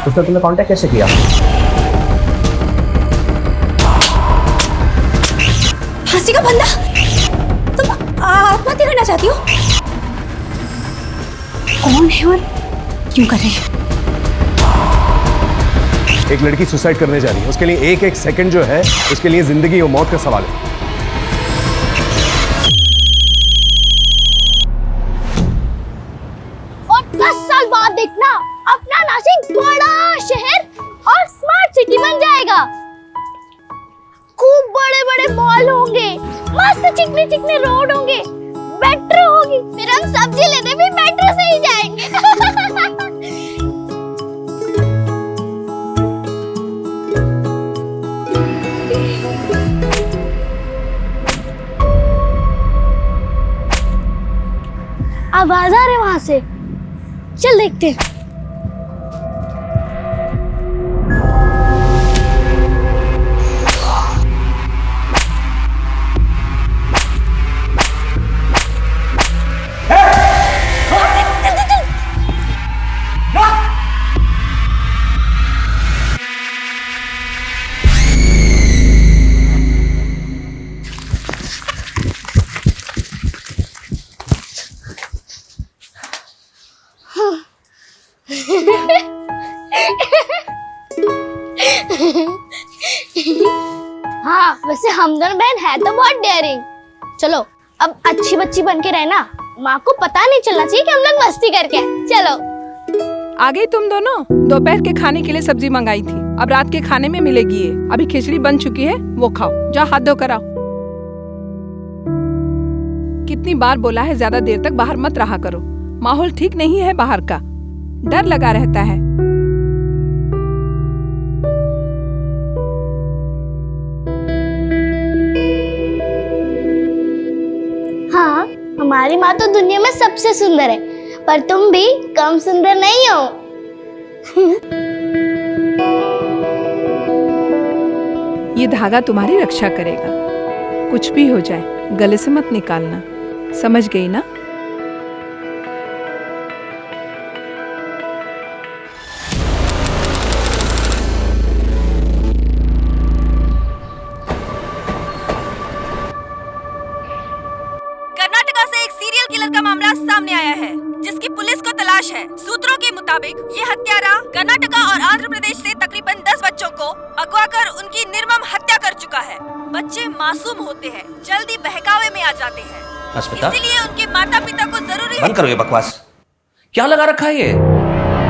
उसने तुम्हें कांटेक्ट कैसे किया? फांसी का बंदा, तुम आत्महत्या करना चाहती हो? कौन है और क्यों कर रही है? एक लड़की सुसाइड करने जा रही है, उसके लिए एक एक सेकंड जो है उसके लिए जिंदगी और मौत का सवाल है। और 10 साल बाद देखना अपना नासिक बड़ा शहर और स्मार्ट सिटी बन जाएगा। खूब बड़े बड़े मॉल होंगे, मस्त चिकने चिकने रोड होंगे, मेट्रो होगी, फिर हम सब्जी लेने भी मेट्रो से ही जाएंगे। आवाज आ रही है वहां से, चल देखते हैं। हाँ, वैसे हम दोनों बहन है तो बहुत डेयरिंग। चलो अब अच्छी बच्ची बन के रहना, माँ को पता नहीं चलना चाहिए कि हम लोग मस्ती करके आए। चलो। आ गई तुम दोनों? दोपहर के खाने के लिए सब्जी मंगाई थी, अब रात के खाने में मिलेगी ये। अभी खिचड़ी बन चुकी है, वो खाओ। जा हाथ धो कर आओ। कितनी बार बोला है ज्यादा देर तक बाहर मत रहा करो, माहौल ठीक नहीं है बाहर का, डर लगा रहता है। हाँ, हमारी माँ तो दुनिया में सबसे सुंदर है, पर तुम भी कम सुंदर नहीं हो। ये धागा तुम्हारी रक्षा करेगा, कुछ भी हो जाए गले से मत निकालना, समझ गई ना? कर्नाटका से एक सीरियल किलर का मामला सामने आया है, जिसकी पुलिस को तलाश है। सूत्रों के मुताबिक ये हत्यारा कर्नाटका और आंध्र प्रदेश से तकरीबन 10 बच्चों को अगवा कर उनकी निर्मम हत्या कर चुका है। बच्चे मासूम होते हैं, जल्दी बहकावे में आ जाते हैं, इसीलिए उनके माता पिता को जरूरी है। बंद करो ये बकवास, क्या लगा रखा है ये?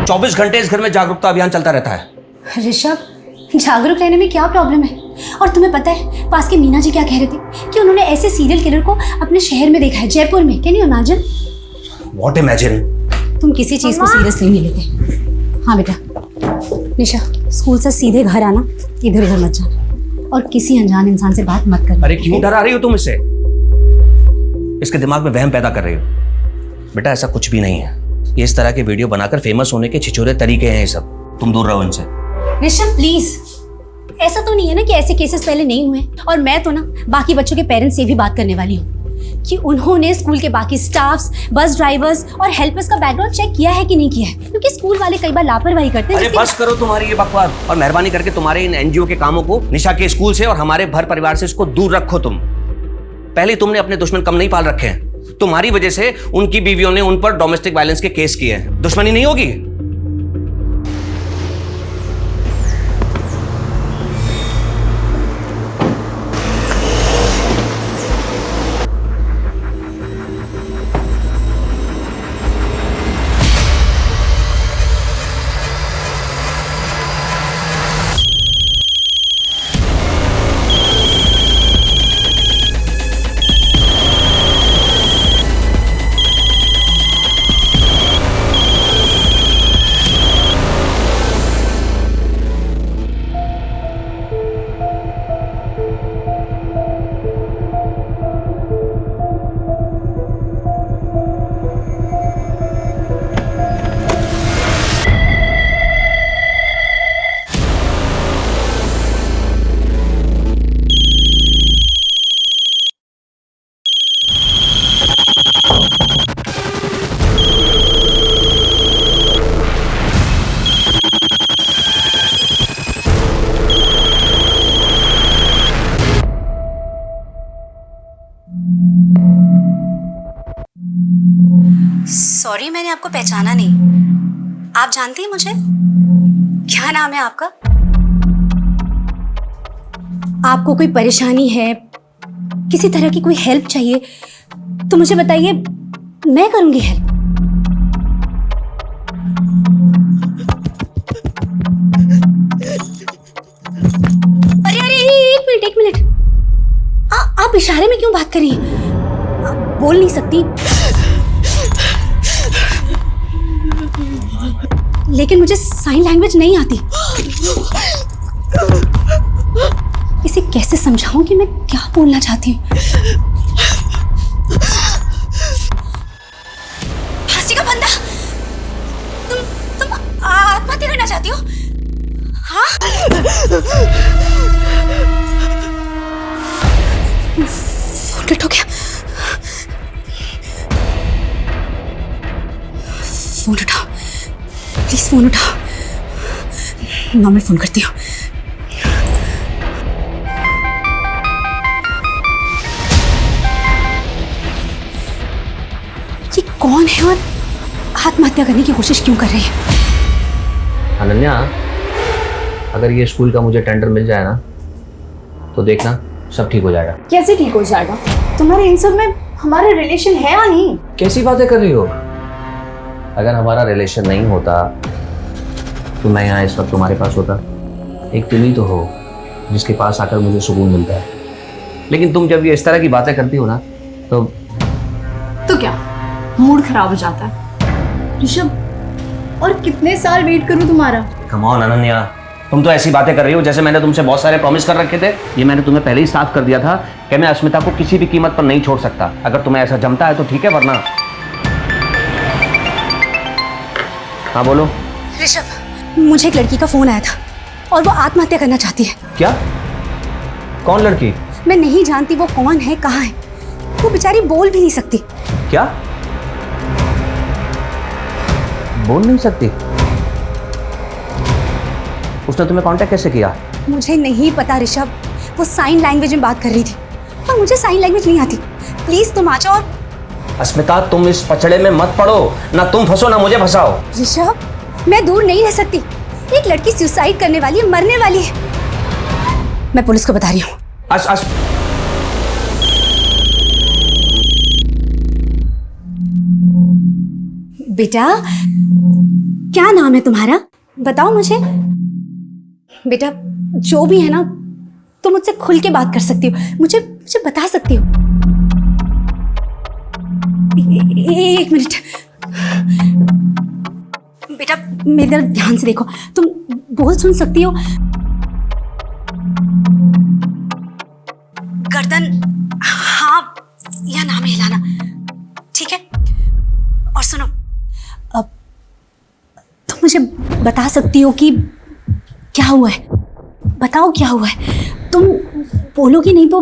24 घंटे इस घर में जागरूकता अभियान चलता रहता है। ऋषभ, जागरूक रहने में क्या प्रॉब्लम है? और तुम्हें पता है पास के मीना जी क्या कह रहे थे कि उन्होंने ऐसे सीरियल किलर को अपने शहर में देखा है, जयपुर में। Can you imagine? What imagine? तुम किसी चीज को सीरियसली नहीं लेते। हाँ बेटा, निशा स्कूल से सीधे घर आना, इधर उधर मत जाना और किसी अनजान इंसान से बात मत करना। अरे क्यों डरा रही हो तुम इससे? इसके दिमाग में वहम पैदा कर रही हो। बेटा ऐसा कुछ भी नहीं है, ये इस तरह के वीडियो बनाकर फेमस होने के छिछोरे तरीके हैं ये सब, तुम दूर रहो इनसे। ऋषभ प्लीज, ऐसा तो नहीं है ना कि ऐसे केसेस पहले नहीं हुए। और मैं तो ना बाकी बच्चों के पेरेंट्स से भी बात करने वाली हूँ कि उन्होंने स्कूल के बाकी स्टाफ्स, बस ड्राइवर्स और हेल्पर्स का बैकग्राउंड चेक किया है कि नहीं किया है, क्योंकि स्कूल वाले कई बार लापरवाही करते हैं। अरे बस करो तुम्हारी ये बकवास और मेहरबानी करके तुम्हारे इन एनजीओ के कामों को निशा के स्कूल से और हमारे भर परिवार से इसको दूर रखो। तुम पहले तुमने अपने दुश्मन कम नहीं पाल रखे हैं, तुम्हारी वजह से उनकी बीवियों ने उन पर डोमेस्टिक वायलेंस के केस किए हैं। दुश्मनी नहीं होगी? सॉरी, मैंने आपको पहचाना नहीं। आप जानती हैं मुझे? क्या नाम है आपका? आपको कोई परेशानी है, किसी तरह की कोई हेल्प चाहिए तो मुझे बताइए, मैं करूंगी हेल्प। अरे अरे, एक मिनट। आप इशारे में क्यों बात कर रही हैं? आप बोल नहीं सकती। लेकिन मुझे साइन लैंग्वेज नहीं आती। इसे कैसे समझाऊं कि मैं क्या बोलना चाहती हूँ? फांसी का फंदा, तुम आत्महत्या करना चाहती हो? हाँ? फोन कट हो गया। फोन उठाओ प्लीज, फोन उठाओ। मैं फोन करती हूँ। ये कौन है और आत्महत्या करने की कोशिश क्यों कर रही है? अनन्या, अगर ये स्कूल का मुझे टेंडर मिल जाए ना तो देखना सब ठीक हो जाएगा। कैसे ठीक हो जाएगा? तुम्हारे इन सब में हमारा रिलेशन है या नहीं? कैसी बातें कर रही हो? अगर हमारा रिलेशन नहीं होता तो मैं यहाँ इस वक्त तुम्हारे पास होता। एक तुम ही तो हो जिसके पास आकर मुझे सुकून मिलता है। लेकिन तुम जब ये इस तरह की बातें करती हो ना तो क्या मूड खराब हो जाता है? ऋषभ, और कितने साल वेट करूं तुम्हारा? कम ऑन अनन्या, तुम तो ऐसी बातें कर रही हो जैसे मैंने तुमसे बहुत सारे प्रॉमिस कर रखे थे। ये मैंने तुम्हें पहले ही साफ कर दिया था कि मैं अस्मिता को किसी भी कीमत पर नहीं छोड़ सकता। अगर तुम्हें ऐसा जमता है तो ठीक है, वरना। हाँ बोलो। ऋषभ, मुझे एक लड़की का फोन आया था और वो आत्महत्या करना चाहती है। क्या? कौन लड़की? मैं नहीं जानती वो कौन है, कहाँ है। वो बेचारी बोल भी नहीं सकती। क्या? बोल नहीं सकती? उसने तुम्हें कांटेक्ट कैसे किया? मुझे नहीं पता ऋषभ, वो साइन लैंग्वेज में बात कर रही थी और मुझे साइन लैंग्वेज नहीं आती। प्लीज तुम आ जाओ। और अस्मिता, तुम इस पचड़े में मत पड़ो। ना तुम फंसो ना मुझे फंसाओ। ऋषभ, मैं दूर नहीं रह सकती। एक लड़की सुसाइड करने वाली है, मरने वाली है। मैं पुलिस को बता रही हूँ। बेटा, क्या नाम है तुम्हारा? बताओ मुझे। बेटा, जो भी है ना, तुम मुझसे खुल के बात कर सकती हो। मुझे बता सकती हो। एक मिनट बेटा, मेरी तरफ ध्यान से देखो। तुम बोल सुन सकती हो? गर्दन हाँ या ना में हिलाना, ठीक है? और सुनो, अब तुम मुझे बता सकती हो कि क्या हुआ है? बताओ क्या हुआ है। तुम बोलोगी नहीं तो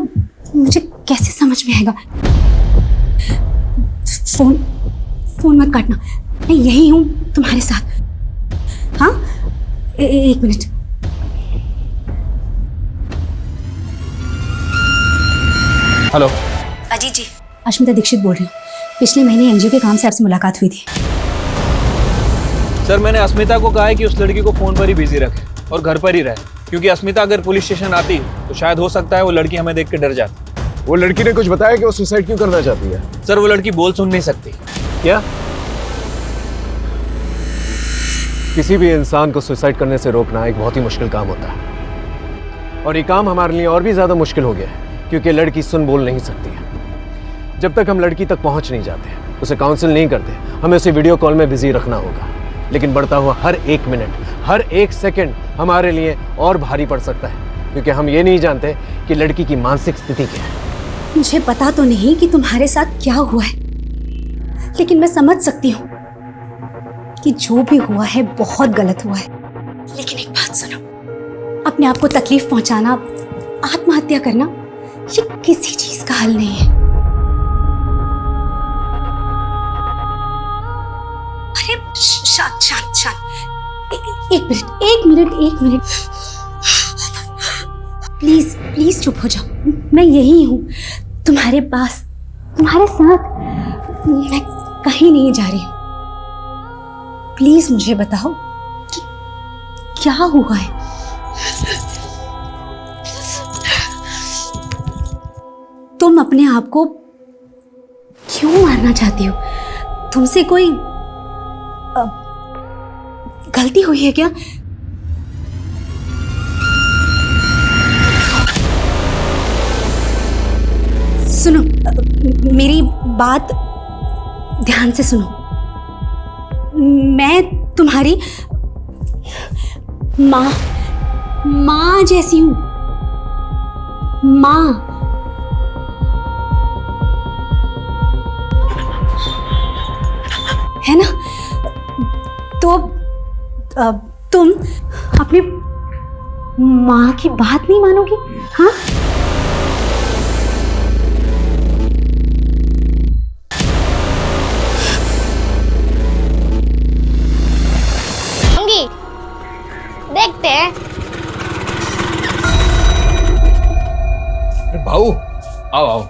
मुझे कैसे समझ में आएगा? फोन मत काटना, मैं यही हूं तुम्हारे साथ। हाँ, एक मिनट। हेलो। अजीत जी, अश्मिता दीक्षित बोल रही हूँ। पिछले महीने एनजीओ के काम से आपसे मुलाकात हुई थी। सर, मैंने अस्मिता को कहा है कि उस लड़की को फोन पर ही बिजी रखे और घर पर ही रहे, क्योंकि अस्मिता अगर पुलिस स्टेशन आती तो शायद हो सकता है वो लड़की हमें देख के डर जाती। वो लड़की ने कुछ बताया कि वो सुसाइड क्यों करना चाहती है? सर, वो लड़की बोल सुन नहीं सकती। क्या? किसी भी इंसान को सुसाइड करने से रोकना एक बहुत ही मुश्किल काम होता है, और ये काम हमारे लिए और भी ज्यादा मुश्किल हो गया है क्योंकि लड़की सुन बोल नहीं सकती है। जब तक हम लड़की तक पहुंच नहीं जाते, उसे काउंसिल नहीं करते, हमें उसे वीडियो कॉल में बिजी रखना होगा। लेकिन बढ़ता हुआ हर एक मिनट, हर एक सेकंड हमारे लिए और भारी पड़ सकता है, क्योंकि हम ये नहीं जानते कि लड़की की मानसिक स्थिति क्या है। मुझे पता तो नहीं कि तुम्हारे साथ क्या हुआ है, लेकिन मैं समझ सकती हूँ कि जो भी हुआ है बहुत गलत हुआ है। लेकिन एक बात सुनो, अपने आप को तकलीफ पहुंचाना, आत्महत्या करना, ये किसी चीज का हल नहीं है। अरे शांत शांत शांत, एक मिनट प्लीज प्लीज चुप हो जाओ। मैं यही हूँ तुम्हारे पास, तुम्हारे साथ। मैं कहीं नहीं जा रही हूँ। प्लीज मुझे बताओ कि क्या हुआ है। तुम अपने आप को क्यों मारना चाहती हो? तुमसे कोई गलती हुई है क्या? सुनो, मेरी बात ध्यान से सुनो। मैं तुम्हारी माँ जैसी हूं। माँ। है ना? तो तुम अपनी माँ की बात नहीं मानोगी? हाँ? देखते हैं। भाऊ आओ आओ।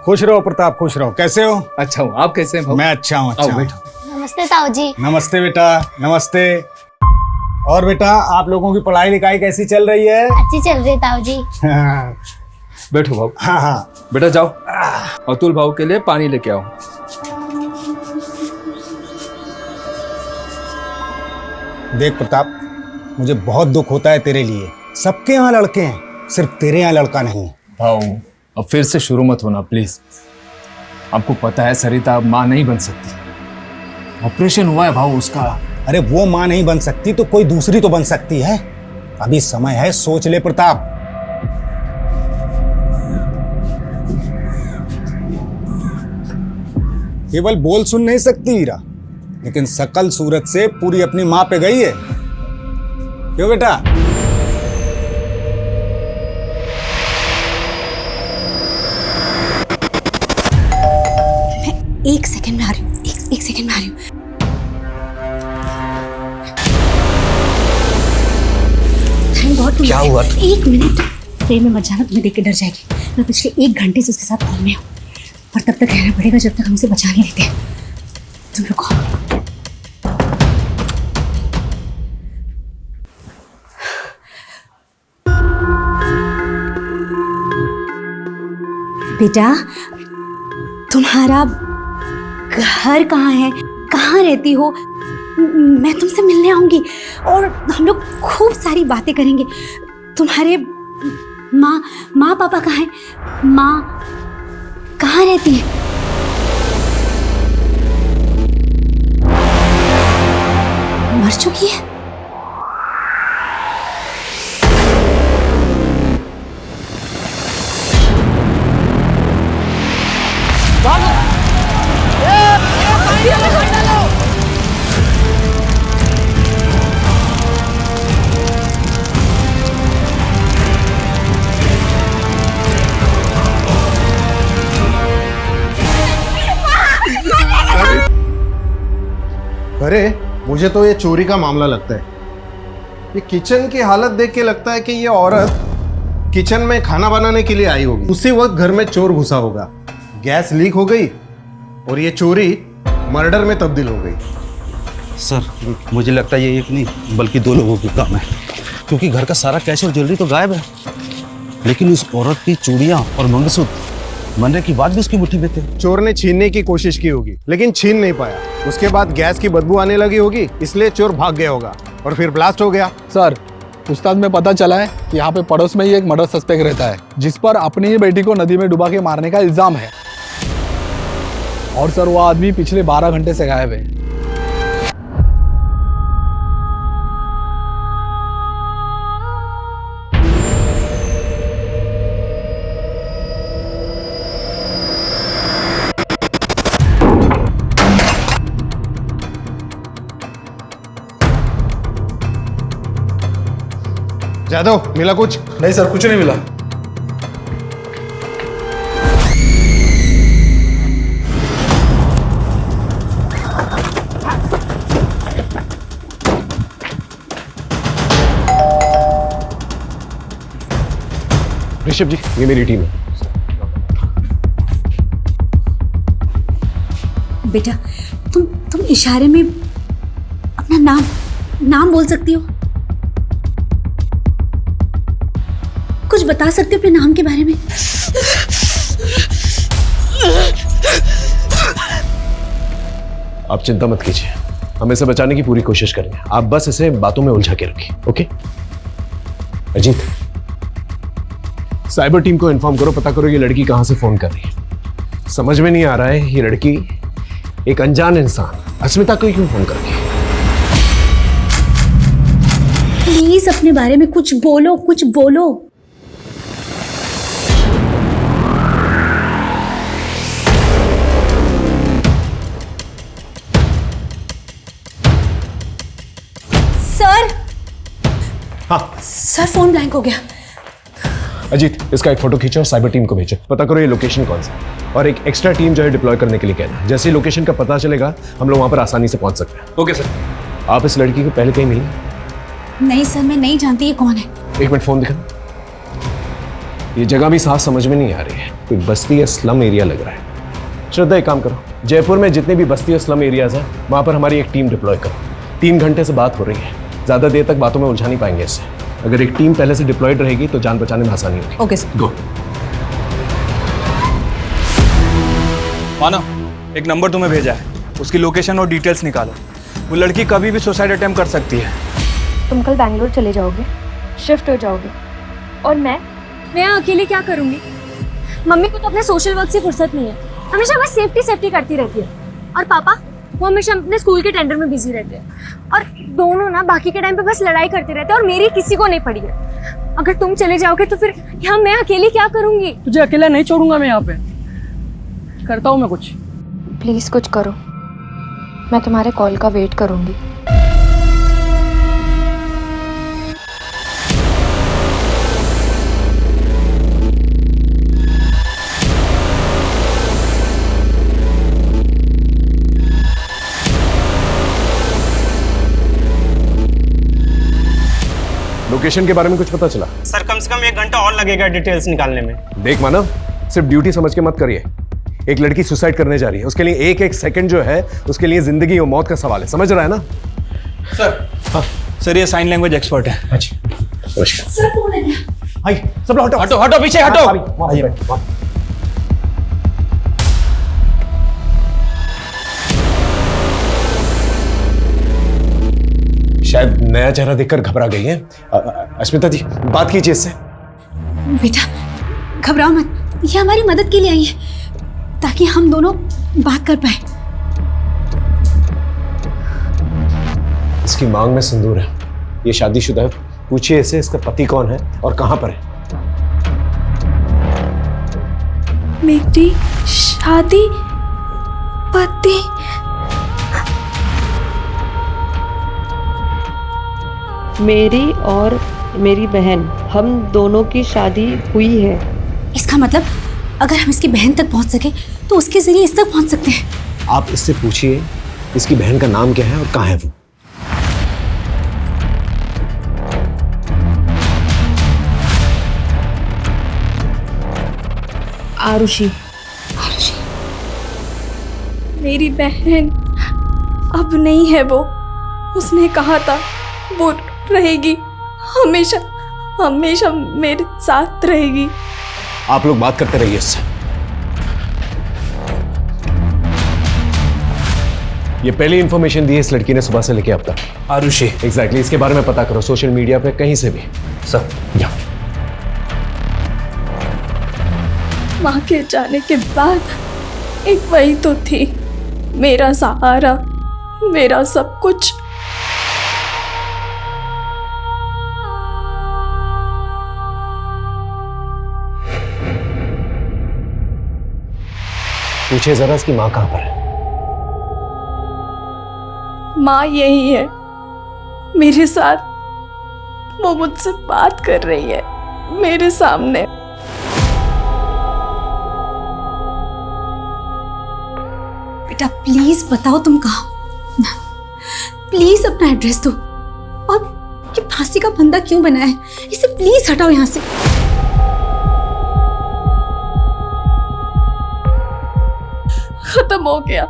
खुश रहो प्रताप, खुश रहो। कैसे हो? अच्छा हूँ, आप कैसे हैं भाऊ? मैं अच्छा हूँ। आओ बैठो। नमस्ते ताऊ जी। नमस्ते बेटा, नमस्ते। और बेटा, आप लोगों की पढ़ाई लिखाई कैसी चल रही है? अच्छी चल रही है ताऊ जी। बैठो भाऊ। हाँ हाँ बेटा जाओ, अतुल भाऊ के लिए पानी लेके आओ। देख प्रताप, मुझे बहुत दुख होता है तेरे लिए। सबके यहाँ लड़के हैं, सिर्फ तेरे यहाँ लड़का नहीं है। भाऊ अब फिर से शुरू मत होना प्लीज। आपको पता है सरिता अब माँ नहीं बन सकती। ऑपरेशन हुआ है भाऊ उसका। अरे वो माँ नहीं बन सकती तो कोई दूसरी तो बन सकती है। अभी समय है, सोच ले प्रताप। केवल बोल सुन नहीं सकती हीरा, लेकिन सकल सूरत से पूरी अपनी माँ पे गई है। क्यों बेटा? मैं एक सेकंड में आ रही हूँ। एक सेकंड में आ रही हूँ। Thank God. क्या हुआ? एक मिनट ट्रेन में मत जाना, तुम्हें देख के डर जाएगी। मैं पिछले 1 घंटे से उसके साथ कॉल में हूँ, पर तब तक रहना पड़ेगा जब तक हम उसे बचा नहीं लेते। तुम रुको। बेटा, तुम्हारा घर कहाँ है? कहाँ रहती हो? मैं तुमसे मिलने आऊंगी और हम लोग खूब सारी बातें करेंगे। तुम्हारे माँ पापा कहाँ हैं? माँ कहाँ रहती है? मर चुकी है? अरे मुझे तो ये चोरी का मामला लगता है। ये किचन की हालत देख के लगता है कि ये औरत किचन में खाना बनाने के लिए आई होगी। उसी वक्त घर में चोर घुसा होगा, गैस लीक हो गई और ये चोरी मर्डर में तब्दील हो गई। सर मुझे लगता है ये एक नहीं बल्कि 2 लोगों की काम है, क्योंकि घर का सारा कैश और ज्वेलरी तो गायब है, लेकिन उस औरत की चूड़ियाँ और मंगलसूत्र मरने की बात भी उसकी मुट्ठी में थे। चोर ने छीनने की कोशिश की होगी लेकिन छीन नहीं पाया। उसके बाद गैस की बदबू आने लगी होगी, इसलिए चोर भाग गया होगा और फिर ब्लास्ट हो गया। सर पूछताछ में पता चला है कि यहाँ पे पड़ोस में ही एक मर्डर सस्पेक्ट रहता है, जिस पर अपनी ही बेटी को नदी में डुबा के मारने का इल्जाम है। और सर वो आदमी पिछले 12 घंटे से गायब है। जादव, मिला कुछ? नहीं सर, कुछ नहीं मिला। ऋषभ जी, ये मेरी टीम है। बेटा, तुम इशारे में अपना नाम बोल सकती हो? कुछ बता सकते हो अपने नाम के बारे में? आप चिंता मत कीजिए, हम इसे बचाने की पूरी कोशिश करेंगे। आप बस इसे बातों में उलझा के रखिए, ओके? अजीत, साइबर टीम को इन्फॉर्म करो, पता करो ये लड़की कहां से फोन कर रही है। समझ में नहीं आ रहा है ये लड़की एक अनजान इंसान अस्मिता को क्यों फोन कर रही है। प्लीज अपने बारे में कुछ बोलो, कुछ बोलो। सर। हाँ सर, फोन ब्लैंक हो गया। अजीत, इसका एक फोटो खींचो और साइबर टीम को भेजो, पता करो ये लोकेशन कौन सा है और एक एक्स्ट्रा टीम जो है डिप्लॉय करने के लिए कहना। जैसे ही लोकेशन का पता चलेगा हम लोग वहां पर आसानी से पहुंच सकते हैं। Okay sir. आप इस लड़की को पहले कहीं मिली? नहीं सर, मैं नहीं जानती ये कौन है। एक मिनट फोन दिखा। ये जगह भी साफ समझ में नहीं आ रही है, कोई बस्ती या स्लम एरिया लग रहा है। श्रद्धा, एक काम करो, जयपुर में जितने भी बस्ती और स्लम एरियाज हैं वहां पर हमारी एक टीम डिप्लॉय करो। 3 घंटे से बात हो रही है, ज्यादा देर तक बातों में उलझा नहीं पाएंगे इससे। अगर एक टीम पहले से डिप्लॉयड रहेगी तो जान बचाने में आसानी होगी। Okay sir. गो। मानव, एक नंबर तुम्हें भेजा है, उसकी लोकेशन और डिटेल्स निकालो। वो लड़की कभी भी सुसाइड अटेम्प्ट कर सकती है। तुम कल बैंगलोर चले जाओगे, शिफ्ट हो जाओगे, और मैं अकेले क्या करूंगी? मम्मी को तो अपने सोशल वर्क से फुर्सत नहीं है, हमेशा बस सेफ्टी करती रहती है। और पापा, वो हमेशा अपने स्कूल के टेंडर में बिजी रहते हैं। और दोनों ना बाकी के टाइम पे बस लड़ाई करते रहते हैं और मेरी किसी को नहीं पड़ी है। अगर तुम चले जाओगे तो फिर यहाँ मैं अकेली क्या करूंगी? तुझे अकेला नहीं छोड़ूंगा मैं यहाँ पे, करता हूँ मैं कुछ। प्लीज कुछ करो, मैं तुम्हारे कॉल का वेट करूंगी। लोकेशन के बारे में कुछ पता चला? सर कम से कम 1 घंटा और लगेगा डिटेल्स निकालने में। देख मानव, सिर्फ ड्यूटी समझ के मत करिए। एक लड़की सुसाइड करने जा रही है, उसके लिए एक सेकंड जो है उसके लिए जिंदगी और मौत का सवाल है, समझ रहा है ना? सर। हाँ सर, ये साइन लैंग्वेज एक्सपर्ट है। अच्छा, नमस्कार। सर, फोन आ गया। हाय, सब लोग हटो हटो हटो, पीछे हटो। शायद नया चेहरा देखकर घबरा गई है। अस्मिता जी, बात कीजिए इससे। बेटा घबराओ मत, ये हमारी मदद के लिए आई है ताकि हम दोनों बात कर पाए। इसकी मांग में सिंदूर है, ये शादीशुदा है। पूछिए इसे इसका पति कौन है और कहां पर है। मेरी शादी पति? मेरी और मेरी बहन, हम दोनों की शादी हुई है। इसका मतलब अगर हम इसकी बहन तक पहुंच सके तो उसके जरिए इस तक पहुंच सकते हैं। आप इससे पूछिए इसकी बहन का नाम क्या है और कहां है वो। आरुषि। मेरी बहन अब नहीं है वो। उसने कहा था वो रहेगी, हमेशा हमेशा मेरे साथ रहेगी। आप लोग बात करते रहिए इससे। ये पहली इंफॉर्मेशन दी है इस लड़की ने सुबह से लेके अब तक। आरुषि। एग्जैक्टली, इसके बारे में पता करो सोशल मीडिया पे कहीं से भी। सर। या माँ के जाने के बाद एक वही तो थी, मेरा सहारा, मेरा सब कुछ। पूछिए जरा इसकी माँ कहां पर है। माँ यही है मेरे साथ, वो मुझसे बात कर रही है मेरे सामने। बेटा प्लीज बताओ तुम कहाँ, प्लीज अपना एड्रेस दो। और ये फांसी का फंदा क्यों बनाया है, इसे प्लीज हटाओ यहाँ से। खत्म हो गया,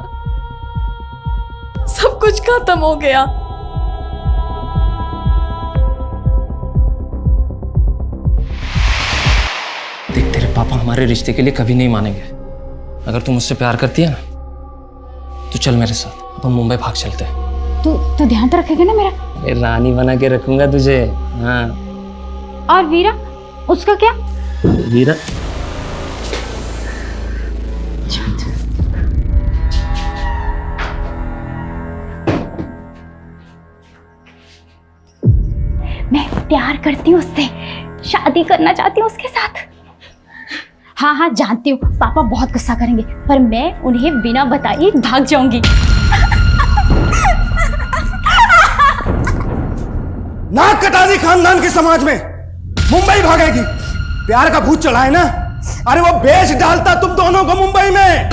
सब कुछ खत्म हो गया। हमारे रिश्ते के लिए कभी नहीं मानेंगे। अगर तू मुझसे प्यार करती है ना तो चल मेरे साथ, अपन मुंबई भाग चलते हैं। तू ध्यान तो रखेगा ना मेरा? अरे रानी बना के रखूंगा तुझे। हाँ। और वीरा, उसका क्या? वीरा मैं प्यार करती हूँ उससे, शादी करना चाहती हूँ उसके साथ। हाँ जानती हूँ पापा बहुत गुस्सा करेंगे, पर मैं उन्हें बिना बताए भाग जाऊंगी। नाक कटा दी खानदान के समाज में, मुंबई भागेगी। प्यार का भूत चढ़ा है ना, अरे वो बेच डालता तुम दोनों को मुंबई में।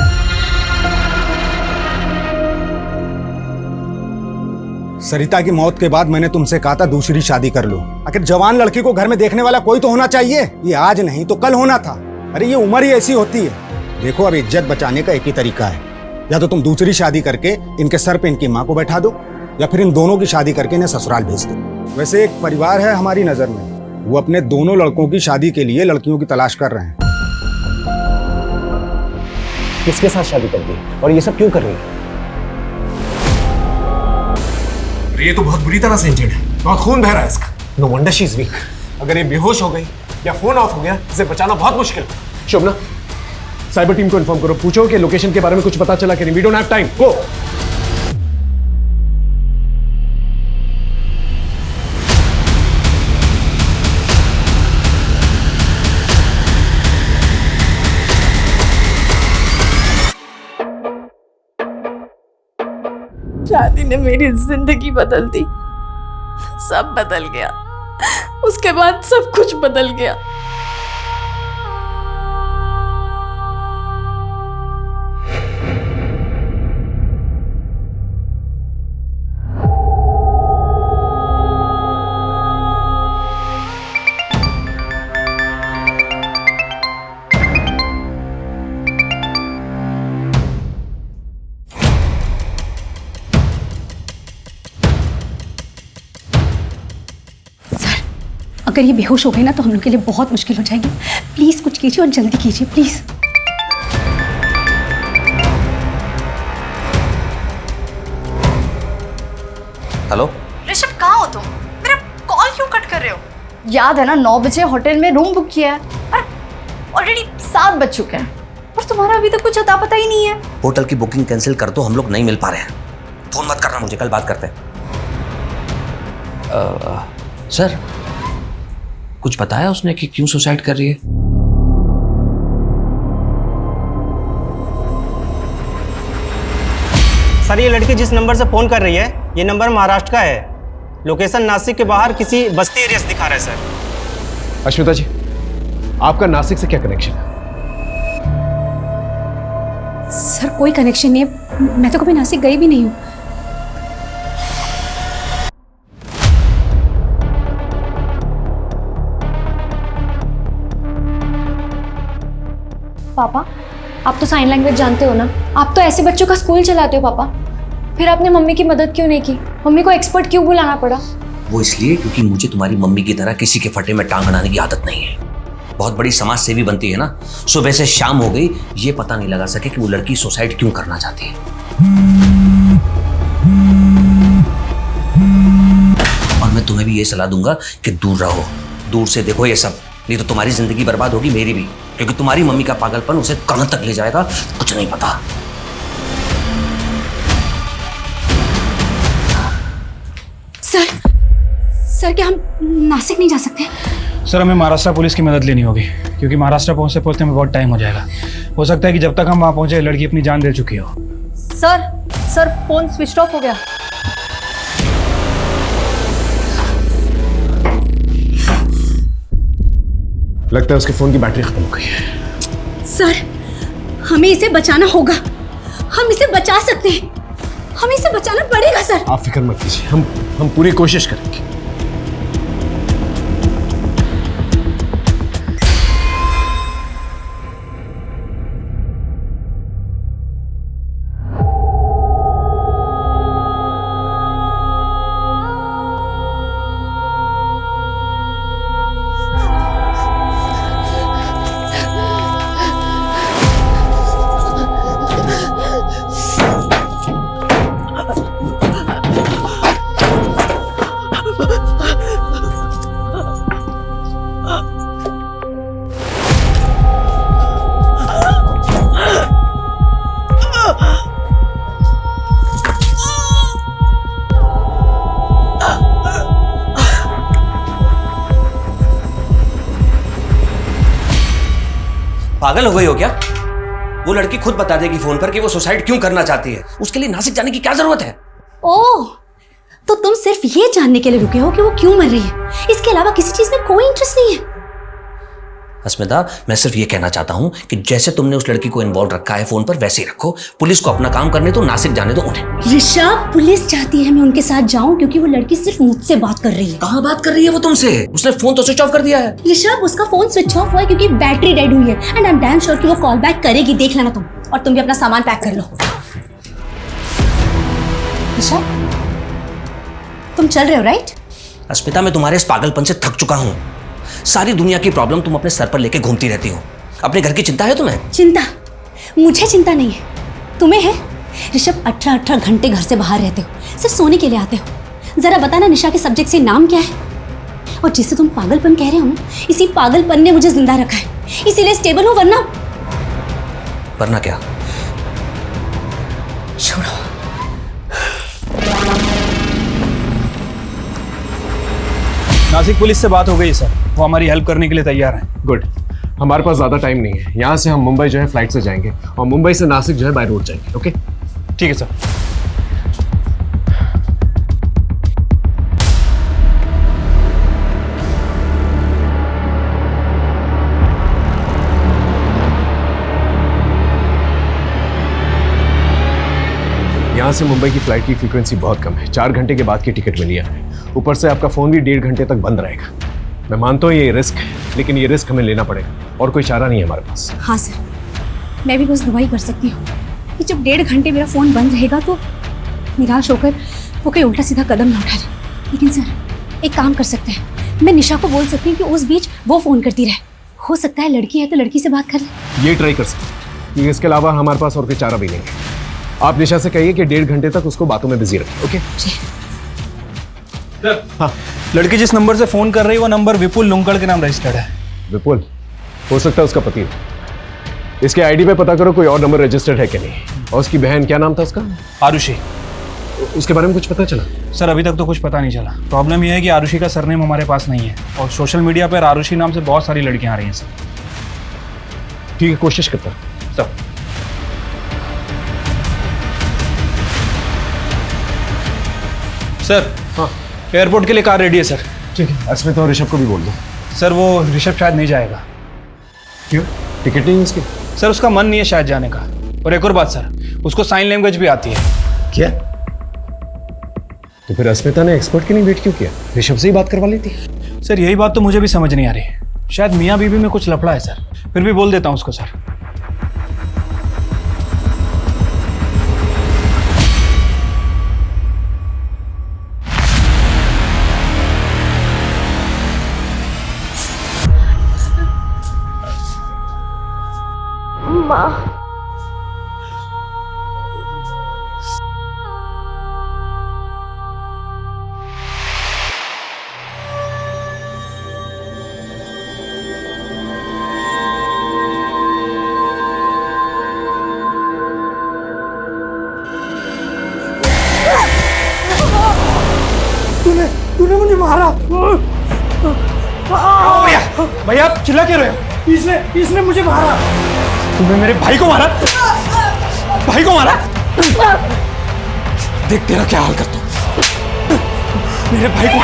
सरिता की मौत के बाद मैंने तुमसे कहा था दूसरी शादी कर लो। आखिर जवान लड़की को घर में देखने वाला कोई तो होना चाहिए। ये आज नहीं तो कल होना था। अरे ये उम्र ही ऐसी होती है। देखो अब इज्जत बचाने का एक ही तरीका है, या तो तुम दूसरी शादी करके इनके सर पे इनकी माँ को बैठा दो, या फिर इन दोनों की शादी करके इन्हें ससुराल भेज दो। वैसे एक परिवार है हमारी नजर में, वो अपने दोनों लड़कों की शादी के लिए लड़कियों की तलाश कर रहे हैं। किसके साथ शादी कर दी और ये सब क्यों कर रही है? ये तो बहुत बुरी तरह से इंजर्ड है, बहुत खून बह रहा है इसका। No wonder she is weak. अगर ये बेहोश हो गई या फोन ऑफ हो गया, इसे बचाना बहुत मुश्किल है। शोभना, साइबर टीम को इन्फॉर्म करो, पूछो कि लोकेशन के बारे में कुछ पता चला कि नहीं। वी डोंट हैव टाइम, गो। शादी ने मेरी जिंदगी बदल दी, सब बदल गया। उसके बाद सब कुछ बदल गया। अगर ये बेहोश हो गए ना तो हम लोग के लिए बहुत मुश्किल हो जाएगी। प्लीज कुछ कीजिए और जल्दी कीजिए प्लीज। हेलो ऋषभ, कहाँ हो तुम? मेरा कॉल क्यों कट कर रहे हो? याद है ना 9 बजे होटल में रूम बुक किया है, ऑलरेडी 7 बज चुके हैं और तुम्हारा अभी तक कुछ अता पता ही नहीं है। होटल की बुकिंग कैंसिल कर दो, हम लोग नहीं मिल पा रहे हैं। फोन मत करना मुझे, कल बात करते हैं। सर, कुछ बताया उसने कि क्यों सुसाइड कर रही है? सर, ये लड़की जिस नंबर से फ़ोन कर रही है, ये नंबर महाराष्ट्र का है। लोकेशन नासिक के बाहर किसी बस्ती एरिया से दिखा रहा है सर। अश्मिता जी, आपका नासिक से क्या कनेक्शन है? सर कोई कनेक्शन नहीं है, मैं तो कभी नासिक गई भी नहीं हूँ। पापा, आप तो साइन लैंग्वेज जानते हो ना, आप तो ऐसे बच्चों का स्कूल चलाते हो पापा। फिर आपने मम्मी की मदद क्यों नहीं की? मम्मी को एक्सपर्ट क्यों बुलाना पड़ा? वो इसलिए क्योंकि मुझे तुम्हारी मम्मी की तरह किसी के फटे में टांग अड़ाने की आदत नहीं है। बहुत बड़ी समाज सेवी बनती है ना, सुबह से शाम हो गई, ये पता नहीं लगा सके कि वो लड़की सुसाइड क्यों करना चाहती है। और मैं तुम्हें भी ये सलाह दूंगा कि दूर रहो, दूर से देखो ये सब, नहीं तो तुम्हारी जिंदगी बर्बाद होगी, मेरी भी। क्योंकि तुम्हारी मम्मी का पागलपन उसे कहां तक ले जाएगा कुछ नहीं पता। सर क्या हम नासिक नहीं जा सकते? सर, हमें महाराष्ट्र पुलिस की मदद लेनी होगी, क्योंकि महाराष्ट्र पहुंचते में बहुत टाइम हो जाएगा। हो सकता है कि जब तक हम वहां पहुंचे लड़की अपनी जान दे चुकी हो। सर फोन स्विच ऑफ हो गया। लगता है उसके फोन की बैटरी खत्म हो गई है। सर, हमें इसे बचाना होगा, हम इसे बचा सकते हैं, हमें इसे बचाना पड़ेगा सर। आप फिक्र मत कीजिए, हम पूरी कोशिश करेंगे। पागल हो गई हो क्या? वो लड़की खुद बता देगी फोन पर कि वो सुसाइड क्यों करना चाहती है। उसके लिए नासिक जाने की क्या जरूरत है? ओह, तो तुम सिर्फ ये जानने के लिए रुके हो कि वो क्यों मर रही है, इसके अलावा किसी चीज में कोई इंटरेस्ट नहीं है? अस्मिता, मैं सिर्फ ये कहना चाहता हूँ कि जैसे तुमने उस लड़की को इन्वॉल्व रखा है फोन पर, वैसे ही रखो। पुलिस को अपना काम करने दो, नासिक जाने दो उन्हें। ऋषभ, पुलिस चाहती है मैं उनके साथ जाऊं क्योंकि वो लड़की सिर्फ मुझसे बात कर रही है। कहाँ बात कर रही है वो तुमसे? उसने फोन तो स्विच ऑफ कर दिया है। ऋषभ, उसका फोन स्विच ऑफ हुआ है क्योंकि बैटरी डेड हुई है and I am damn sure कि वो कॉल बैक करेगी। देख लेना तुम, और तुम भी अपना सामान पैक कर लो। ऋषभ, तुम चल रहे हो राइट? अस्मिता, मैं तुम्हारे इस पागलपन से थक चुका हूँ। सारी दुनिया की प्रॉब्लम तुम अपने सर पर लेके घूमती रहती हो। अपने घर की चिंता है तुम्हें? चिंता? मुझे चिंता नहीं है, तुम्हें है। ऋषभ, 18 घंटे घर से बाहर रहते हो, सिर्फ सोने के लिए आते हो। जरा बताना, निशा के सब्जेक्ट से नाम क्या है? और जिसे तुम पागलपन कह रहे हो ना, इसी पागलपन ने मुझे जिंदा रखा है, इसीलिए स्टेबल हूं। वरना क्या? छोड़ो। नासिक पुलिस से बात हो गई सर, वो हमारी हेल्प करने के लिए तैयार हैं। गुड। हमारे पास ज़्यादा टाइम नहीं है। यहाँ से हम मुंबई जो है फ्लाइट से जाएंगे और मुंबई से नासिक जो है बाय रोड जाएंगे। ओके, ठीक है सर। यहाँ से मुंबई की फ्लाइट की फ्रीक्वेंसी बहुत कम है। 4 घंटे के बाद की टिकट मिली है। ऊपर से आपका फ़ोन भी 1.5 घंटे तक बंद रहेगा। मैं मानता हूँ ये रिस्क है, लेकिन ये रिस्क हमें लेना पड़ेगा और कोई चारा नहीं है हमारे पास। हाँ सर, मैं भी बस दुआ ही कर सकती हूँ कि जब 1.5 घंटे मेरा फ़ोन बंद रहेगा तो निराश होकर वो कोई उल्टा सीधा कदम ना उठा जाए। लेकिन सर, एक काम कर सकते हैं, मैं निशा को बोल सकती हूँ कि उस बीच वो फ़ोन करती रहे। हो सकता है लड़की है तो लड़की से बात कर ले। ये ट्राई कर सकते हैं, क्योंकि इसके अलावा हमारे पास और कोई चारा भी नहीं है। आप निशा से कहिए कि 1.5 घंटे तक उसको बातों में बिजी रखें। ओके हाँ, लड़की जिस नंबर से फोन कर रही है वो नंबर विपुल लुंकड़ के नाम रजिस्टर्ड है। विपुल? हो सकता है उसका पति हो। इसके आईडी पे पता करो कोई और नंबर रजिस्टर्ड है कि नहीं। और उसकी बहन, क्या नाम था उसका? आरुषि। उसके बारे में कुछ पता चला? सर, अभी तक तो कुछ पता नहीं चला। प्रॉब्लम यह है कि आरुषि का सरनेम हमारे पास नहीं है और सोशल मीडिया पर आरुषि नाम से बहुत सारी लड़कियां आ रही हैं सर। ठीक है, कोशिश करता हूं। सर, सर, हाँ, एयरपोर्ट के लिए कार रेडी है सर। ठीक है, अस्मिता और ऋषभ को भी बोल दो। सर, वो ऋषभ शायद नहीं जाएगा। क्यों? टिकट नहीं है उसकी? सर, उसका मन नहीं है शायद जाने का। और एक और बात सर, उसको साइन लैंग्वेज भी आती है। क्या? तो फिर अस्मिता ने एक्सपर्ट के लिए वेट क्यों किया? ऋषभ से ही बात करवा लेती। सर, यही बात तो मुझे भी समझ नहीं आ रही। शायद मियाँ बीवी में कुछ लफड़ा है सर। फिर भी बोल देता हूँ उसको सर। माँ, तूने मुझे मारा। भैया, आप चिल्ला क्यों रहे हो? इसने मुझे मारा। तुमने मेरे भाई को मारा? भाई को मारा? देख तेरा क्या हाल करता हूं। मेरे भाई को।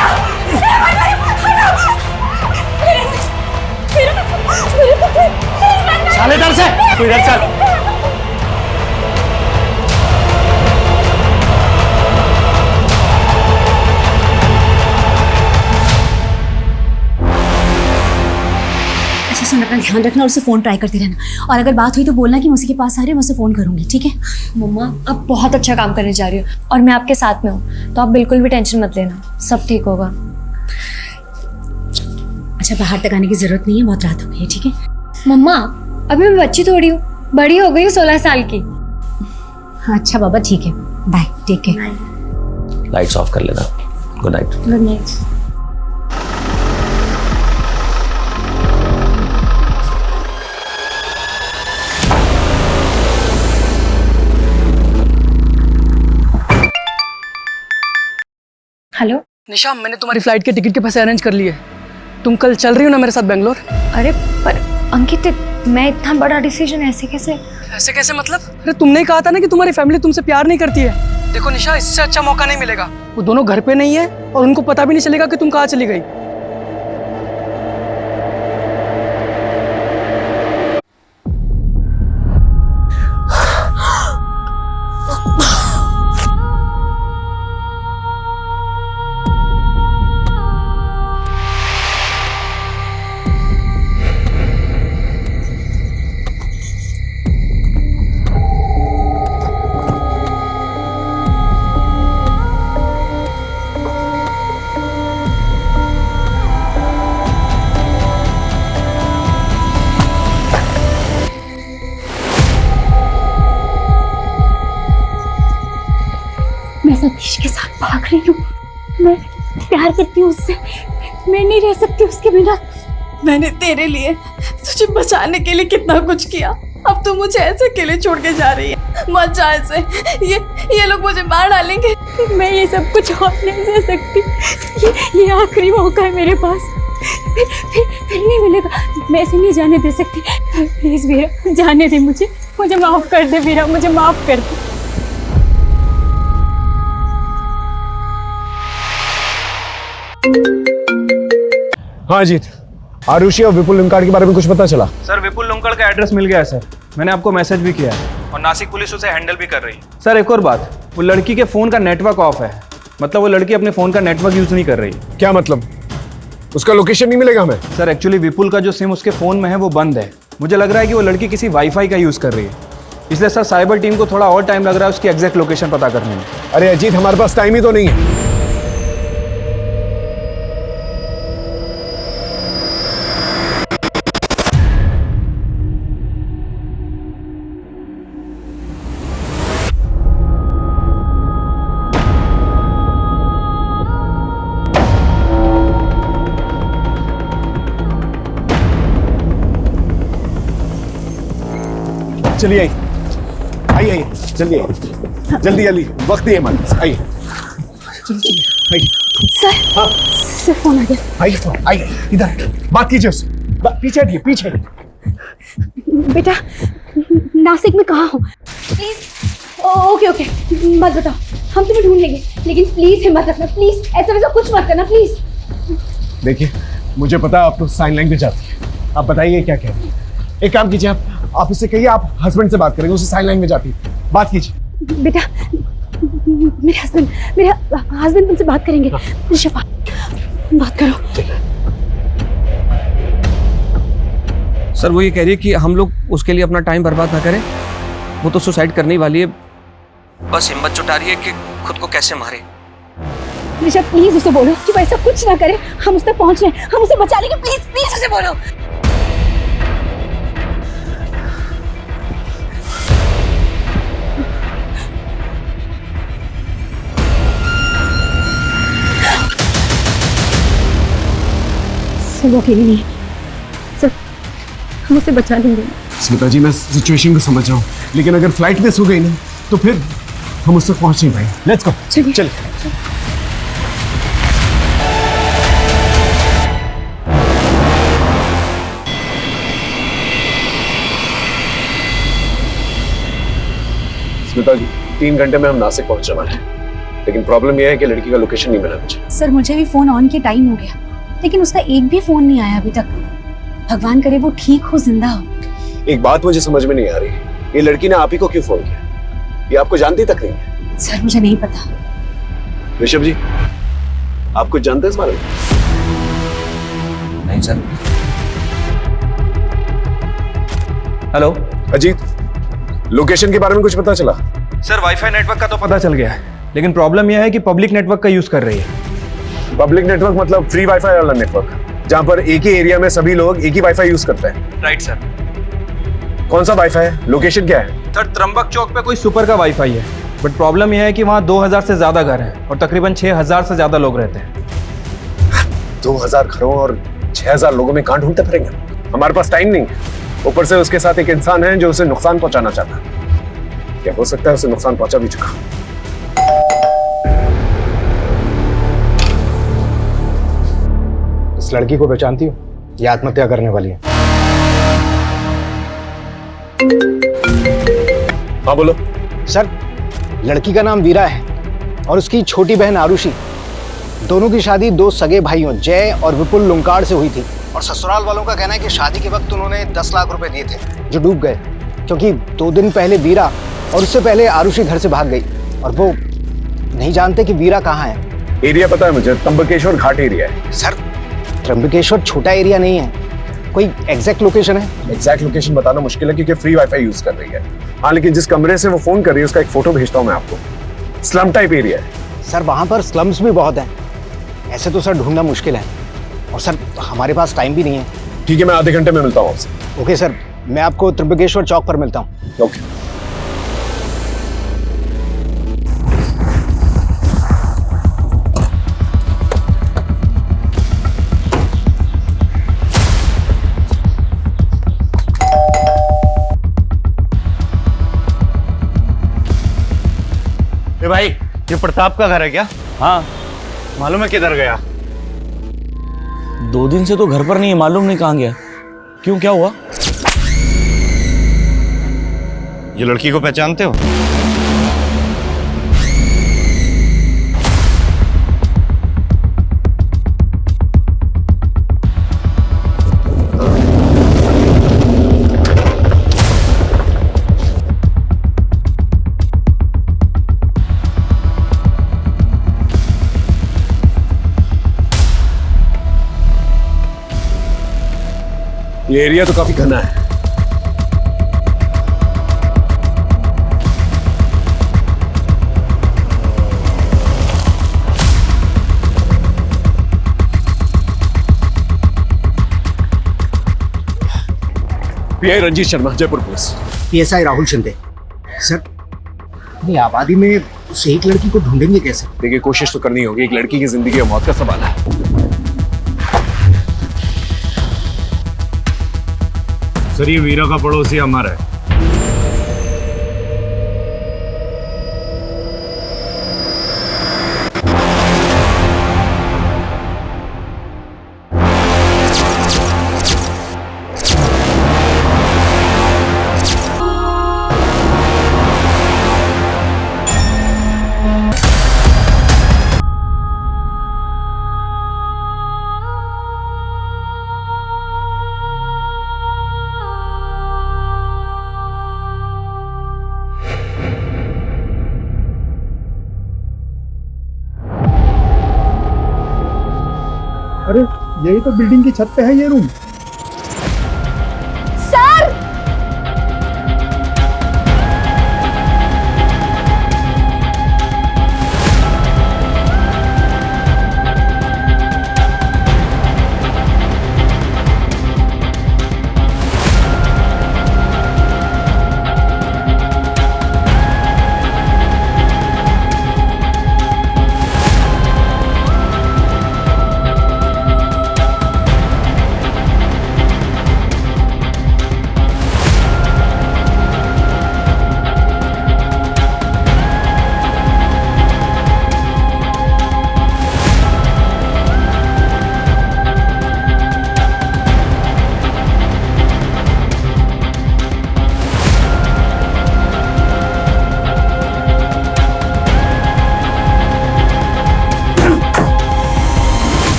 साले इधर से, तू इधर चल। अच्छा सुन, अपना ध्यान रखना और उसे फ़ोन ट्राई करती रहना। और अगर बात हुई तो बोलना कि मैं उसी के पास आ रही हूँ, मैं उसे फ़ोन करूँगी। ठीक है? मम्मा, आप बहुत अच्छा काम करने जा रही हो और मैं आपके साथ में हूँ, तो आप बिल्कुल भी टेंशन मत लेना, सब ठीक होगा। अच्छा, बाहर तक आने की ज़रूरत नहीं है, बहुत रात हो गई है। ठीक है? मम्मा, अभी मैं बच्ची थोड़ी हूँ, बड़ी हो गई हूँ 16 साल की। अच्छा बाबा, ठीक है, bye, take care. Lights off कर लेना। Good night. Good night. Hello Nisha, मैंने तुम्हारी फ्लाइट के टिकट के पैसे अरेंज कर लिए। तुम कल चल रही हो ना मेरे साथ बेंगलोर? अरे पर अंकित, मैं इतना बड़ा डिसीजन ऐसे कैसे? ऐसे कैसे मतलब? अरे तुमने ही कहा था ना कि तुम्हारी फैमिली तुमसे प्यार नहीं करती है। देखो निशा, इससे अच्छा मौका नहीं मिलेगा। वो दोनों घर पे नहीं है और उनको पता भी नहीं चलेगा कि तुम कहाँ चली गई। मैं सतीश के साथ भाग रही हूँ। मैं प्यार करती हूँ उससे। मैं नहीं रह सकती उसके बिना। मैंने तेरे लिए, तुझे बचाने के लिए कितना कुछ किया। अब तू मुझे ऐसे अकेले छोड़ के जा रही है। मत जा ऐसे। ये लोग मुझे मार डालेंगे। मैं ये सब कुछ और नहीं सह सकती। ये आखिरी मौका है मेरे पास। फिर नहीं मिलेगा। मैं इसे नहीं जाने दे सकती। प्लीज वीरा, जाने दे मुझे। मुझे माफ कर दे वीरा, मुझे माफ कर दे। हाँ जीत, आरुषि और विपुल लिमकार्ड के बारे में कुछ पता चला? सर विपुल लुंकड़ का एड्रेस मिल गया है सर। मैंने आपको मैसेज भी किया है और नासिक पुलिस उसे हैंडल भी कर रही है। सर एक और बात, वो लड़की के फ़ोन का नेटवर्क ऑफ है। मतलब वो लड़की अपने फ़ोन का नेटवर्क यूज़ नहीं कर रही। क्या मतलब? उसका लोकेशन नहीं मिलेगा हमें? सर एक्चुअली विपुल का जो सिम उसके फ़ोन में है वो बंद है। मुझे लग रहा है कि वो लड़की किसी वाईफाई का यूज़ कर रही है, इसलिए सर साइबर टीम को थोड़ा और टाइम लग रहा है उसकी एग्जैक्ट लोकेशन पता करने में। अरे अजीत, हमारे पास टाइम ही तो नहीं है। चलिए आइए, आइए जल्दी आइए, जल्दी जल्दी, वक्त ही है हमारे पास। आइए चलिए आइए। सर, हाँ सर फोन आ गया। आइए फोन, आइए इधर बात कीजिए उससे। पीछे हटिए, पीछे। बेटा, नासिक में कहाँ हो? प्लीज। ओके ओके, मत बताओ, हम तुम्हें ढूंढ लेंगे, लेकिन प्लीज हिम्मत रखना। प्लीज ऐसा वैसा कुछ मत करना प्लीज। देखिए मुझे पता है आप तो साइन लैंग्वेज आती है, आप बताइए क्या कह रही है। एक काम कीजिए, आप उससे कहिए आप हस्बैंड से बात करेंगे, उसे साइन लैंग्वेज आती है, बात कीजिए। बेटा, मेरे हस्बैंड तुमसे बात करेंगे। ऋषभ, बात करो। सर वो ये कह रही है कि हम लोग उसके लिए अपना टाइम बर्बाद ना करें। वो तो सुसाइड करने वाली है, बस हिम्मत जुटा रही है कि खुद को कैसे मारे। ऋषभ प्लीज उसे बोलो कि वो ऐसा कुछ ना करे। हम उस तक पहुंच रहे हैं, हम उसे बचा लेंगे। प्लीज प्लीज उसे बोलो। वो अकेली नहीं है सर, हम उसे बचा लेंगे। स्मिता जी, मैं सिचुएशन को समझ रहा हूँ, लेकिन अगर फ्लाइट मिस हो गई ना तो फिर हम उससे पहुंच नहीं पाएंगे। लेट्स गो, चलिए। स्मिता जी, 3 घंटे में हम नासिक पहुंचने वाले हैं, लेकिन प्रॉब्लम यह है कि लड़की का लोकेशन नहीं मिला मुझे। सर मुझे भी फोन ऑन के टाइम हो गया, लेकिन उसका एक भी फोन नहीं आया अभी तक। भगवान करे वो ठीक हो, जिंदा हो। एक बात मुझे समझ में नहीं आ रही, ये लड़की ने आप ही को क्यों फोन किया? ये आपको जानती तक नहीं है। सर मुझे नहीं पता। ऋषभ जी, आप कुछ जानते हैं इस बारे में? नहीं सर। हेलो अजीत, लोकेशन के बारे में कुछ पता चला? सर वाईफाई नेटवर्क का तो पता चल गया है, लेकिन प्रॉब्लम यह है कि पब्लिक नेटवर्क का यूज कर रही है। पब्लिक नेटवर्क मतलब फ्री वाईफाई वाला नेटवर्क, जहां पर एक ही एरिया में सभी लोग एक ही वाईफाई यूज करते हैं। Right sir. कौन सा वाईफाई है? लोकेशन क्या है? सर त्र्यंबक चौक पे कोई सुपर का वाईफाई है, बट प्रॉब्लम यह है कि वहाँ 2000 से ज्यादा घर हैं और तकरीबन 6000 से ज्यादा लोग रहते हैं। 2000 घरों और 6000 लोगों में कहां ढूंढते फिरेंगे? हमारे पास टाइम नहीं है। ऊपर से उसके साथ एक इंसान है जो उसे नुकसान पहुंचाना चाहता है। क्या हो सकता है उसे नुकसान पहुंचा भी चुका। इस लड़की को पहचानती हो? ये आत्महत्या करने वाली है। हाँ बोलो। सर, लड़की का नाम वीरा है और उसकी छोटी बहन आरुषि। दोनों की शादी दो सगे भाइयों जय और विपुल लुंकाड़ से हुई थी और ससुराल वालों का कहना है कि शादी के वक्त उन्होंने 10 लाख रुपए दिए थे जो डूब गए, क्योंकि 2 दिन पहले वीरा और उससे पहले आरुषि घर से भाग गई और वो नहीं जानते कि वीरा कहाँ है। एरिया पता है मुझे, त्र्यंबकेश्वर घाट एरिया है। सर, त्र्यंबकेश्वर छोटा एरिया नहीं है, कोई एग्जैक्ट लोकेशन है? एग्जैक्ट लोकेशन बताना मुश्किल है क्योंकि फ्री वाईफाई यूज कर रही है। हाँ, लेकिन जिस कमरे से वो फोन कर रही है उसका एक फोटो भेजता हूँ मैं आपको। स्लम टाइप एरिया है। सर, वहां पर स्लम्स भी बहुत हैं। ऐसे तो सर ढूंढना मुश्किल है और सर हमारे पास टाइम भी नहीं है। ठीक है, मैं आधे घंटे में मिलता हूँ आपसे। ओके सर, मैं आपको त्र्यंबकेश्वर चौक पर मिलता हूँ। ओके। भाई, ये प्रताप का घर है क्या? हाँ। मालूम है किधर गया? 2 दिन से तो घर पर नहीं है, मालूम नहीं कहाँ गया। क्यों, क्या हुआ? ये लड़की को पहचानते हो? ये एरिया तो काफी घना है। PI Ranjit Sharma, Jaipur police. PSI Rahul Shinde. Sir, अपनी आबादी में उस एक लड़की को ढूंढेंगे कैसे? देखिए, कोशिश तो करनी होगी। एक लड़की की जिंदगी और मौत का सवाल है। सर, ये वीरा का पड़ोसी हमारा है। अरे यही तो बिल्डिंग की छत पे है ये रूम। सर,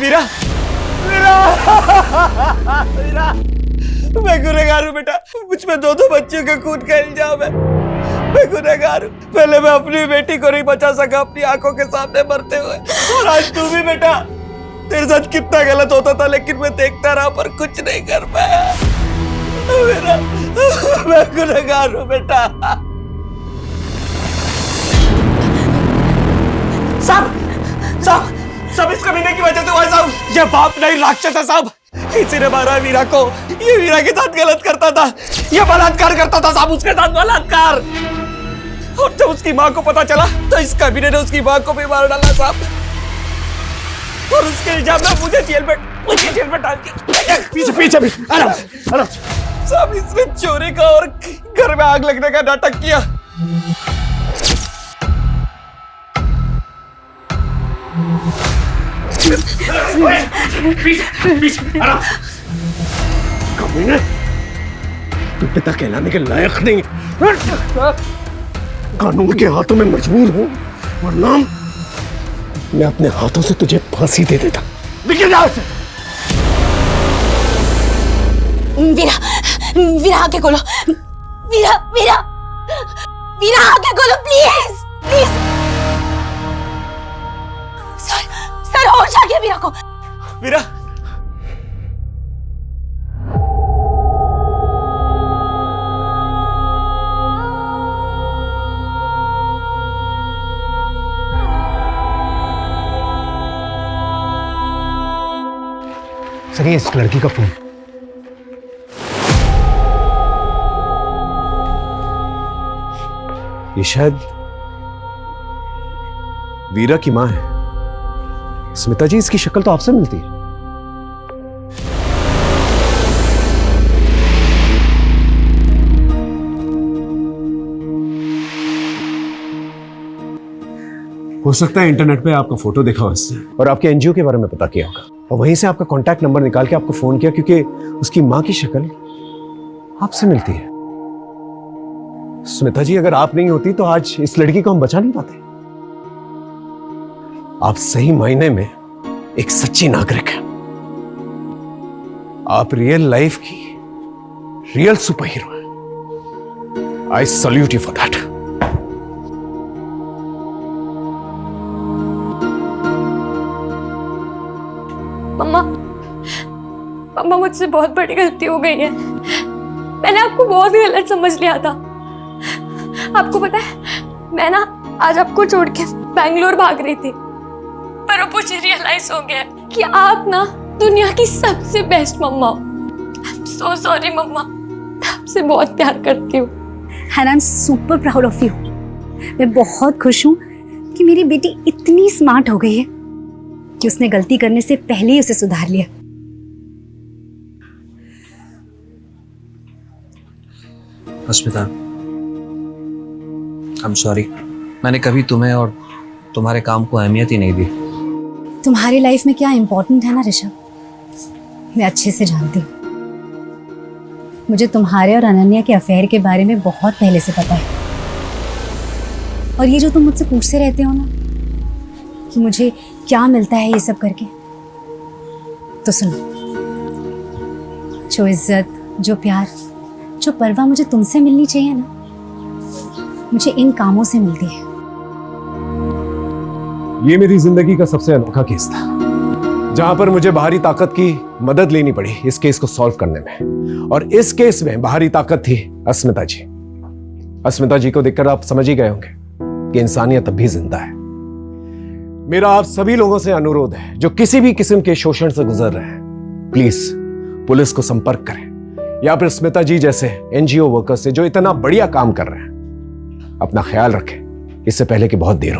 वीरा, वीरा, वीरा, मैं गुनहगार हूँ बेटा। मुझ में 2 बच्चों के खून का इल्जाम है। मैं गुनहगार हूँ। पहले मैं अपनी बेटी को नहीं बचा सका अपनी आंखों के सामने मरते हुए, और आज तू भी बेटा। तेरे साथ कितना गलत होता था लेकिन मैं देखता रहा पर कुछ नहीं कर पाया। मेरा मैं गुनहगार हूँ बेटा। साहब, साहब, सब इस कमीने की वजह से हुआ साहब। ये बाप नहीं राक्षस है साहब। इसी ने मारा वीरा को। ये वीरा के साथ गलत करता था, ये बलात्कार करता था साहब, उसके साथ बलात्कार। और जब उसकी माँ को पता चला तो इस कमीने ने उसकी माँ को भी मार डाला साहब। और उसके इल्जाम में मुझे जेल में डाल के पीछे पीछे भी आराम आराम। साहब, इसने चोरी का और घर में आग लगने का नाटक किया। तू पिता कहलाने के लायक नहीं। कानून के हाथों में मजबूर हूं, वरना मैं अपने हाथों से तुझे फांसी दे देता। निकल जा से। वीरा, वीरा आके खोलो, वीरा, वीरा, वीरा आके खोलो प्लीज, प्लीज। सर होश आ गया वीरा को। वीरा, सर ये इस लड़की का फोन। ये शायद वीरा की मां है। स्मिता जी, इसकी शक्ल तो आपसे मिलती है। हो सकता है इंटरनेट पे आपका फोटो देखा हो इसने और आपके एनजीओ के बारे में पता किया होगा और वहीं से आपका कांटेक्ट नंबर निकाल के आपको फोन किया, क्योंकि उसकी मां की शक्ल आपसे मिलती है। स्मिता जी, अगर आप नहीं होती तो आज इस लड़की को हम बचा नहीं पाते। आप सही मायने में एक सच्ची नागरिक हैं। आप रियल लाइफ की रियल सुपर हीरो हैं। I salute you for that. मम्मा, मम्मा मुझसे बहुत बड़ी गलती हो गई है। मैंने आपको बहुत गलत समझ लिया था। आपको पता है, मैं ना आज आपको छोड़ के बैंगलोर भाग रही थी, पर अब मुझे रियलाइज हो गया कि आप ना दुनिया की सबसे बेस्ट मम्मा हो। I'm so sorry मम्मा, मैं आपसे बहुत प्यार करती हूँ। And I'm super proud of you। मैं बहुत खुश हूँ कि मेरी बेटी इतनी स्मार्ट हो गई है कि उसने गलती करने से पहले ही उसे सुधार लिया। अस्मिता, I'm sorry, मैंने कभी तुम्हें और तुम्हारे काम को अहमियत ही नहीं दी। तुम्हारी लाइफ में क्या इंपॉर्टेंट है ना ऋषभ, मैं अच्छे से जानती हूँ। मुझे तुम्हारे और अनन्या के अफेयर के बारे में बहुत पहले से पता है। और ये जो तुम मुझसे पूछते रहते हो ना कि मुझे क्या मिलता है ये सब करके, तो सुनो, जो इज्जत, जो प्यार, जो परवाह मुझे तुमसे मिलनी चाहिए ना, मुझे इन कामों से मिलती है। ये मेरी जिंदगी का सबसे अनोखा केस था, जहां पर मुझे बाहरी ताकत की मदद लेनी पड़ी इस केस को सॉल्व करने में। और इस केस में बाहरी ताकत थी अस्मिता जी। अस्मिता जी को देखकर आप समझ ही गए होंगे कि इंसानियत अब भी जिंदा है। मेरा आप सभी लोगों से अनुरोध है जो किसी भी किस्म के शोषण से गुजर रहे हैं, प्लीज पुलिस को संपर्क करें या फिर स्मिता जी जैसे एनजीओ वर्कर्स से जो इतना बढ़िया काम कर रहे हैं। अपना ख्याल रखें, इससे पहले कि बहुत देर हो।